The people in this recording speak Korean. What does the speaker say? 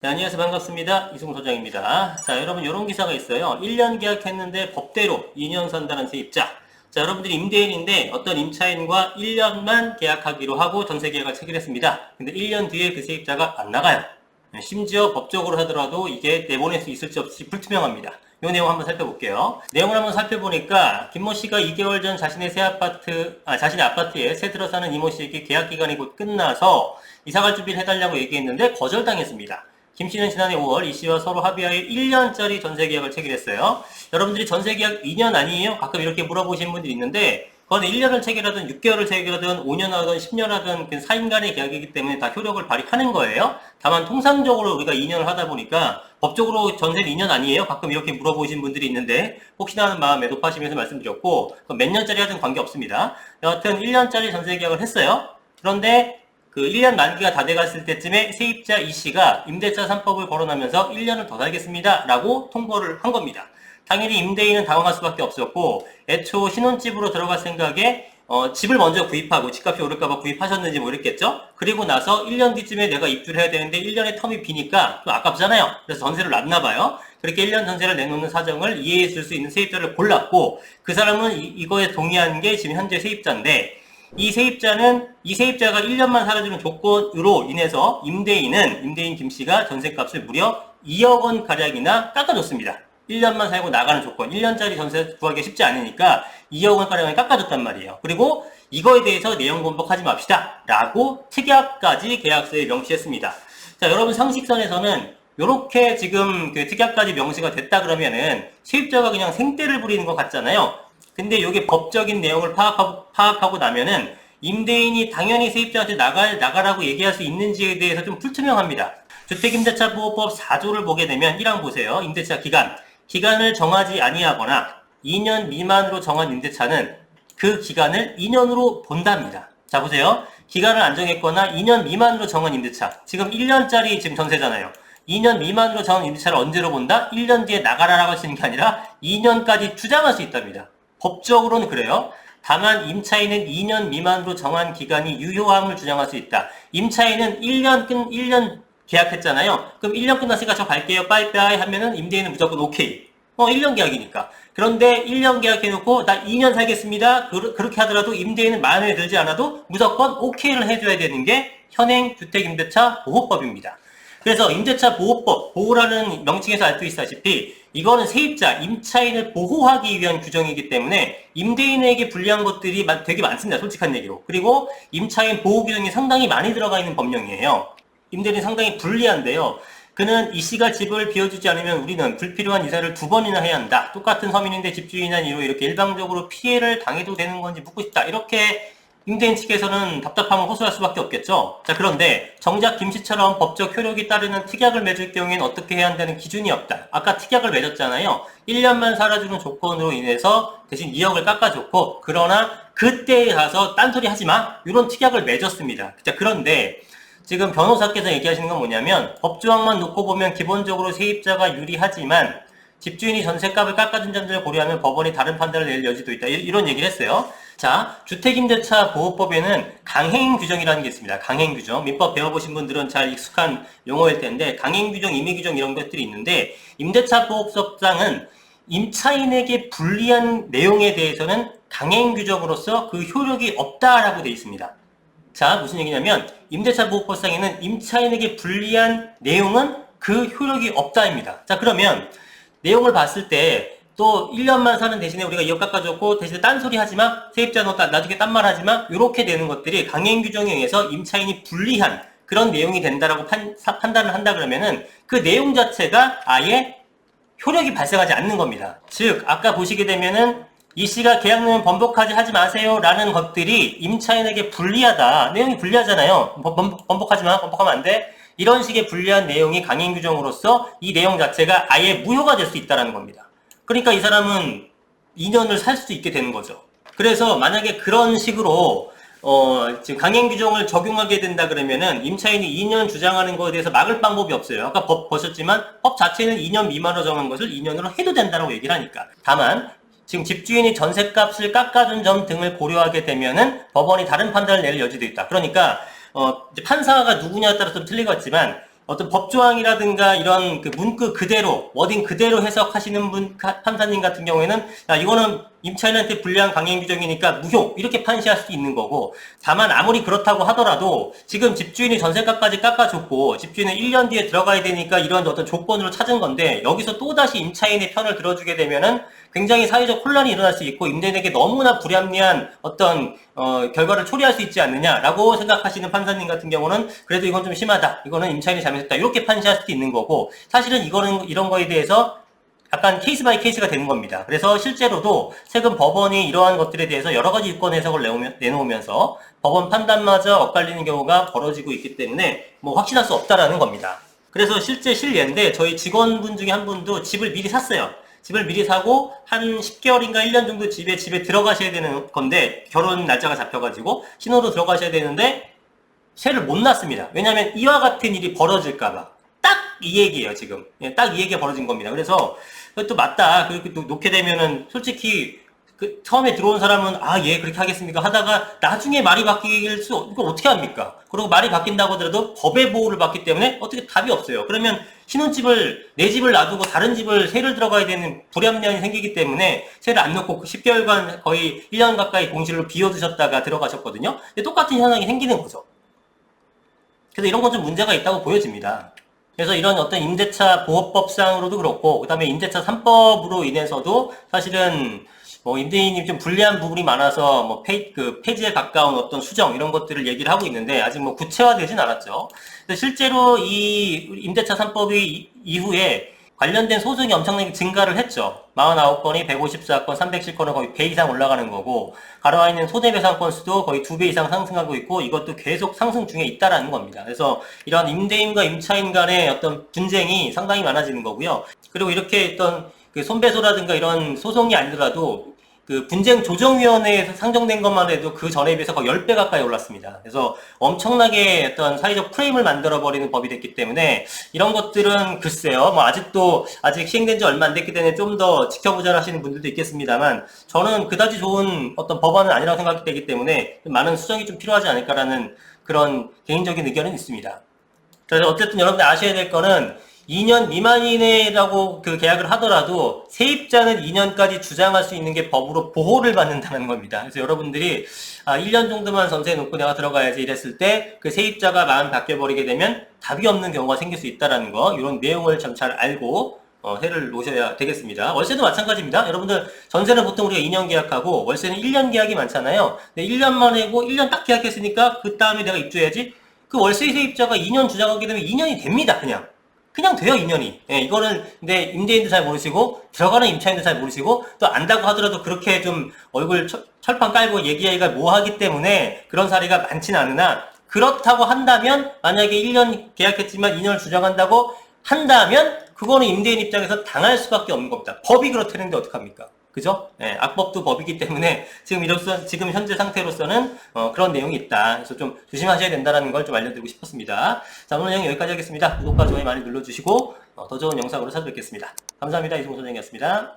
네, 안녕하세요. 반갑습니다. 이승우 소장입니다. 자, 여러분, 이런 기사가 있어요. 1년 계약했는데 법대로 2년 산다는 세입자. 자, 여러분들이 임대인인데 어떤 임차인과 1년만 계약하기로 하고 전세 계약을 체결했습니다. 근데 1년 뒤에 그 세입자가 안 나가요. 심지어 법적으로 하더라도 이게 내보낼 수 있을지 없을지 불투명합니다. 이 내용 한번 살펴볼게요. 내용을 한번 살펴보니까 김모 씨가 2개월 전 자신의 자신의 아파트에 새 들어 사는 이모 씨에게 계약 기간이 곧 끝나서 이사갈 준비를 해달라고 얘기했는데 거절당했습니다. 김 씨는 지난해 5월 이 씨와 서로 합의하에 1년짜리 전세 계약을 체결했어요. 여러분들이 전세 계약 2년 아니에요? 가끔 이렇게 물어보시는 분들이 있는데 그건 1년을 체결하든 6개월을 체결하든 5년 하든 10년 하든 그 사인 간의 계약이기 때문에 다 효력을 발휘하는 거예요. 다만 통상적으로 우리가 2년을 하다 보니까 법적으로 전세는 2년 아니에요? 가끔 이렇게 물어보시는 분들이 있는데 혹시나 하는 마음에 높아시면서 말씀드렸고 몇 년짜리 하든 관계없습니다. 여하튼 1년짜리 전세 계약을 했어요. 그런데 그 1년 만기가 다 돼갔을 때쯤에 세입자 이 씨가 임대차 3법을 거론하면서 1년을 더 살겠습니다 라고 통보를 한 겁니다. 당연히 임대인은 당황할 수밖에 없었고 애초 신혼집으로 들어갈 생각에 집을 먼저 구입하고 집값이 오를까봐 구입하셨는지 모르겠죠. 그리고 나서 1년 뒤쯤에 내가 입주를 해야 되는데 1년의 텀이 비니까 좀 아깝잖아요. 그래서 전세를 놨나봐요. 그렇게 1년 전세를 내놓는 사정을 이해해 줄 수 있는 세입자를 골랐고 그 사람은 이거에 동의한 게 지금 현재 세입자인데 이 세입자가 1년만 살아주는 조건으로 인해서 임대인 김씨가 전세값을 무려 2억 원 가량이나 깎아줬습니다. 1년만 살고 나가는 조건, 1년짜리 전세 구하기 쉽지 않으니까 2억 원 가량을 깎아줬단 말이에요. 그리고 이거에 대해서 내용 번복하지 맙시다 라고 특약까지 계약서에 명시했습니다. 자, 여러분 상식선에서는 요렇게 지금 그 특약까지 명시가 됐다 그러면은 세입자가 그냥 생떼를 부리는 것 같잖아요. 근데 이게 법적인 내용을 파악하고 나면은 임대인이 당연히 세입자한테 나가라고 얘기할 수 있는지에 대해서 좀 불투명합니다. 주택임대차보호법 4조를 보게 되면 1항 보세요. 임대차 기간을 정하지 아니하거나 2년 미만으로 정한 임대차는 그 기간을 2년으로 본답니다. 자, 보세요. 기간을 안 정했거나 2년 미만으로 정한 임대차. 지금 1년짜리 지금 전세잖아요. 2년 미만으로 정한 임대차를 언제로 본다? 1년 뒤에 나가라라고 하시는 게 아니라 2년까지 주장할 수 있답니다. 법적으로는 그래요. 다만 임차인은 2년 미만으로 정한 기간이 유효함을 주장할 수 있다. 임차인은 1년 계약했잖아요. 그럼 1년 끝났으니까 저 갈게요. 빠이빠이 하면은 임대인은 무조건 오케이. 1년 계약이니까. 그런데 1년 계약해놓고 나 2년 살겠습니다. 그렇게 하더라도 임대인은 마음에 들지 않아도 무조건 오케이를 해줘야 되는 게 현행 주택임대차 보호법입니다. 그래서 임대차 보호법, 보호라는 명칭에서 알 수 있다시피 이거는 세입자, 임차인을 보호하기 위한 규정이기 때문에 임대인에게 불리한 것들이 되게 많습니다. 솔직한 얘기로. 그리고 임차인 보호 규정이 상당히 많이 들어가 있는 법령이에요. 임대인이 상당히 불리한데요. 그는 이 씨가 집을 비워주지 않으면 우리는 불필요한 이사를 2번이나 해야 한다. 똑같은 서민인데 집주인한 이로 이렇게 일방적으로 피해를 당해도 되는 건지 묻고 싶다. 이렇게 임대인 측에서는 답답함을 호소할 수밖에 없겠죠. 자, 그런데 정작 김씨처럼 법적 효력이 따르는 특약을 맺을 경우에는 어떻게 해야 한다는 기준이 없다. 아까 특약을 맺었잖아요. 1년만 살아주는 조건으로 인해서 대신 2억을 깎아줬고 그러나 그때에 가서 딴소리 하지 마. 이런 특약을 맺었습니다. 자, 그런데 지금 변호사께서 얘기하시는 건 뭐냐면 법조항만 놓고 보면 기본적으로 세입자가 유리하지만 집주인이 전세값을 깎아준 점들을 고려하면 법원이 다른 판단을 낼 여지도 있다. 이런 얘기를 했어요. 자, 주택임대차 보호법에는 강행규정이라는 게 있습니다. 강행규정. 민법 배워보신 분들은 잘 익숙한 용어일 텐데 강행규정, 임의규정 이런 것들이 있는데 임대차 보호법상은 임차인에게 불리한 내용에 대해서는 강행규정으로서 그 효력이 없다라고 되어 있습니다. 자, 무슨 얘기냐면 임대차 보호법상에는 임차인에게 불리한 내용은 그 효력이 없다입니다. 자, 그러면 내용을 봤을 때 또 1년만 사는 대신에 우리가 2억 깎아줬고 대신에 딴소리 하지마, 세입자 너 나중에 딴 말 하지마, 이렇게 되는 것들이 강행규정에 의해서 임차인이 불리한 그런 내용이 된다라고 판단을 한다 그러면은 그 내용 자체가 아예 효력이 발생하지 않는 겁니다. 즉 아까 보시게 되면은 이 씨가 계약내용 번복하지 하지 마세요 라는 것들이 임차인에게 불리하다. 내용이 불리하잖아요. 번복하지마, 번복하면 안 돼. 이런 식의 불리한 내용이 강행규정으로서 이 내용 자체가 아예 무효가 될 수 있다는 겁니다. 그러니까 이 사람은 2년을 살 수 있게 되는 거죠. 그래서 만약에 그런 식으로 지금 강행규정을 적용하게 된다 그러면은 임차인이 2년 주장하는 것에 대해서 막을 방법이 없어요. 아까 법 보셨지만 법 자체는 2년 미만으로 정한 것을 2년으로 해도 된다고 얘기를 하니까. 다만 지금 집주인이 전세값을 깎아준 점 등을 고려하게 되면은 법원이 다른 판단을 낼 여지도 있다. 그러니까 이제 판사가 누구냐에 따라 좀 틀리겠지만 어떤 법조항이라든가 이런 그 문구 그대로, 워딩 그대로 해석하시는 판사님 같은 경우에는, 야, 이거는 임차인한테 불리한 강행 규정이니까 무효, 이렇게 판시할 수도 있는 거고, 다만 아무리 그렇다고 하더라도 지금 집주인이 전세가까지 깎아줬고, 집주인은 1년 뒤에 들어가야 되니까 이런 어떤 조건으로 찾은 건데, 여기서 또다시 임차인의 편을 들어주게 되면은 굉장히 사회적 혼란이 일어날 수 있고, 임대인에게 너무나 불합리한 어떤 결과를 초래할 수 있지 않느냐라고 생각하시는 판사님 같은 경우는 그래도 이건 좀 심하다, 이거는 임차인이 잘못했다, 이렇게 판시할 수도 있는 거고, 사실은 이런 거에 대해서 약간 케이스 바이 케이스가 되는 겁니다. 그래서 실제로도 최근 법원이 이러한 것들에 대해서 여러 가지 유권 해석을 내놓으면서 법원 판단마저 엇갈리는 경우가 벌어지고 있기 때문에 뭐 확신할 수 없다라는 겁니다. 그래서 실제 실례인데 저희 직원분 중에 한 분도 집을 미리 샀어요. 집을 미리 사고 한 10개월인가 1년 정도 집에 들어가셔야 되는 건데, 결혼 날짜가 잡혀가지고 신호로 들어가셔야 되는데 세를 못 놨습니다. 왜냐하면 이와 같은 일이 벌어질까봐. 딱 이 얘기예요, 지금. 딱 이 얘기가 벌어진 겁니다. 그래서 또 맞다, 그렇게 또 놓게 되면은 솔직히 처음에 들어온 사람은 예, 그렇게 하겠습니까 하다가 나중에 말이 바뀔 이거 어떻게 합니까? 그리고 말이 바뀐다고 하더라도 법의 보호를 받기 때문에 어떻게 답이 없어요. 그러면 신혼집을, 내 집을 놔두고 다른 집을 세를 들어가야 되는 불합리함이 생기기 때문에 세를 안 넣고 10개월간 거의 1년 가까이 공실로 비워두셨다가 들어가셨거든요. 근데 똑같은 현상이 생기는 거죠. 그래서 이런 건 좀 문제가 있다고 보여집니다. 그래서 이런 어떤 임대차 보호법상으로도 그렇고, 그 다음에 임대차 3법으로 인해서도 사실은 임대인이 좀 불리한 부분이 많아서 폐지에 가까운 어떤 수정 이런 것들을 얘기를 하고 있는데 아직 구체화되진 않았죠. 실제로 이 임대차 3법이 이후에 관련된 소송이 엄청나게 증가를 했죠. 49건이 154건, 307건은 거의 배 이상 올라가는 거고, 가로와 있는 손해배상 건수도 거의 2배 이상 상승하고 있고, 이것도 계속 상승 중에 있다라는 겁니다. 그래서 이런 임대인과 임차인 간의 어떤 분쟁이 상당히 많아지는 거고요. 그리고 이렇게 어떤 그 손배소라든가 이런 소송이 아니더라도 그 분쟁조정위원회에서 상정된 것만 해도 그 전에 비해서 거의 10배 가까이 올랐습니다. 그래서 엄청나게 어떤 사회적 프레임을 만들어버리는 법이 됐기 때문에 이런 것들은 글쎄요, 아직 시행된 지 얼마 안 됐기 때문에 좀 더 지켜보자 하시는 분들도 있겠습니다만, 저는 그다지 좋은 어떤 법안은 아니라고 생각되기 때문에 많은 수정이 좀 필요하지 않을까라는 그런 개인적인 의견은 있습니다. 그래서 어쨌든 여러분들 아셔야 될 거는 2년 미만 이내라고 그 계약을 하더라도 세입자는 2년까지 주장할 수 있는 게 법으로 보호를 받는다는 겁니다. 그래서 여러분들이 1년 정도만 전세에 놓고 내가 들어가야지 이랬을 때 그 세입자가 마음 바뀌어버리게 되면 답이 없는 경우가 생길 수 있다는 거, 이런 내용을 좀 잘 알고 세를 놓으셔야 되겠습니다. 월세도 마찬가지입니다. 여러분들 전세는 보통 우리가 2년 계약하고 월세는 1년 계약이 많잖아요. 근데 1년만 하고 1년 딱 계약했으니까 그 다음에 내가 입주해야지. 그 월세 세입자가 2년 주장하게 되면 2년이 됩니다. 그냥 돼요, 2년이. 예, 이거는 근데 임대인도 잘 모르시고 들어가는 임차인도 잘 모르시고 또 안다고 하더라도 그렇게 좀 얼굴 철판 깔고 얘기하기가 뭐하기 때문에 그런 사례가 많지는 않으나, 그렇다고 한다면 만약에 1년 계약했지만 2년을 주장한다고 한다면 그거는 임대인 입장에서 당할 수밖에 없는 겁니다. 법이 그렇다는데 어떡합니까? 그죠? 예, 악법도 법이기 때문에 지금 현재 상태로서는 그런 내용이 있다. 그래서 좀 조심하셔야 된다는 걸 좀 알려드리고 싶었습니다. 자, 오늘 내용 여기까지 하겠습니다. 구독과 좋아요 많이 눌러주시고 더 좋은 영상으로 찾아뵙겠습니다. 감사합니다. 이승우 소장이었습니다.